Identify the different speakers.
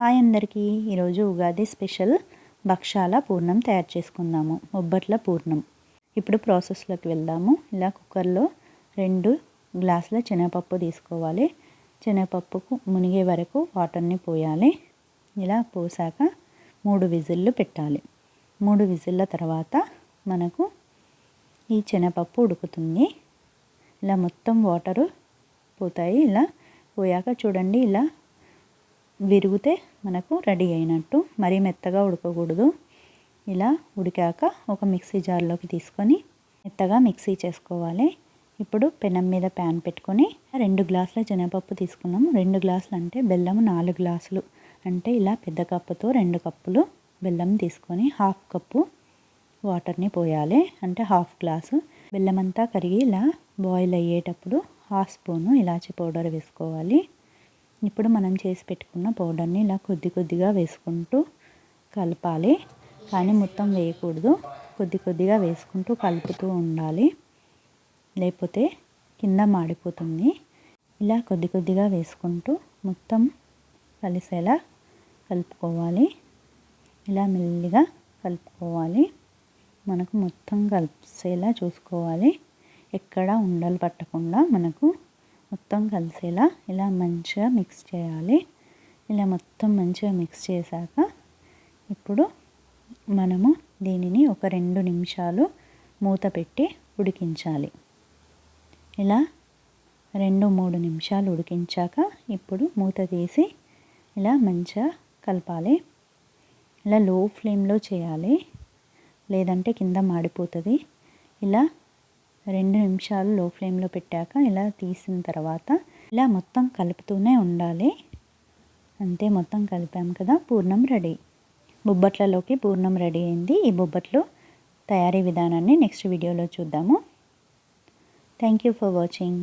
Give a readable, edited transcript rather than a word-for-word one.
Speaker 1: Hi అందరికీ, ఈరోజు Ugadi special భక్షాల పూర్ణం తయారు చేసుకుందాము. బొబ్బట్ల పూర్ణం. ఇప్పుడు ప్రాసెస్లోకి వెళ్దాము. ఇలా కుక్కర్లో 2 గ్లాసుల శనగపప్పు తీసుకోవాలి. శనగపప్పుకు మునిగే వరకు వాటర్ని పోయాలి. ఇలా పోసాక 3 విజిల్లు పెట్టాలి. 3 విజిల్ల తర్వాత మనకు ఈ శనగపప్పు ఉడుకుతుంది. ఇలా మొత్తం వాటరు పోతాయి. ఇలా పోయాక చూడండి, ఇలా విరిగితే మనకు రెడీ అయినట్టు. మరీ మెత్తగా ఉడకకూడదు. ఇలా ఉడికాక ఒక మిక్సీ జార్లోకి తీసుకొని మెత్తగా మిక్సీ చేసుకోవాలి. ఇప్పుడు పెనం మీద ప్యాన్ పెట్టుకొని 2 గ్లాసుల శనగపప్పు తీసుకున్నాము. 2 గ్లాసులు అంటే బెల్లం 4 గ్లాసులు, అంటే ఇలా పెద్ద కప్పుతో 2 కప్పులు బెల్లం తీసుకొని 1/2 కప్పు వాటర్ని పోయాలి. అంటే 1/2 గ్లాసు బెల్లం అంతా కరిగి ఇలా బాయిల్ అయ్యేటప్పుడు 1/2 స్పూను ఇలాచీ పౌడర్ వేసుకోవాలి. ఇప్పుడు మనం చేసి పెట్టుకున్న పౌడర్ని ఇలా కొద్ది కొద్దిగా వేసుకుంటూ కలపాలి. కానీ మొత్తం వేయకూడదు, కొద్ది కొద్దిగా వేసుకుంటూ కలుపుతూ ఉండాలి, లేకపోతే కింద మాడిపోతుంది. ఇలా కొద్ది కొద్దిగా వేసుకుంటూ మొత్తం కలిసేలా కలుపుకోవాలి. ఇలా మెల్లిగా కలుపుకోవాలి. మనకు మొత్తం కలిసేలా చూసుకోవాలి. ఎక్కడ ఉండలు పట్టకుండా మనకు మొత్తం కలిసేలా ఇలా మంచిగా మిక్స్ చేయాలి. ఇలా మొత్తం మంచిగా మిక్స్ చేశాక ఇప్పుడు మనము దీనిని ఒక 2 నిమిషాలు మూత పెట్టి ఉడికించాలి. ఇలా 2-3 నిమిషాలు ఉడికించాక ఇప్పుడు మూత తీసి ఇలా మంచిగా కలపాలి. ఇలా లో ఫ్లేమ్లో చేయాలి, లేదంటే కింద మాడిపోతుంది. ఇలా 2 నిమిషాలు లో ఫ్లేమ్లో పెట్టాక ఇలా తీసిన తర్వాత ఇలా మొత్తం కలుపుతూనే ఉండాలి. అంతే, మొత్తం కలిపాం కదా, పూర్ణం రెడీ. బొబ్బట్లలోకి పూర్ణం రెడీ అయింది. ఈ బొబ్బట్లు తయారీ విధానాన్ని నెక్స్ట్ వీడియోలో చూద్దాము. Thank you for watching.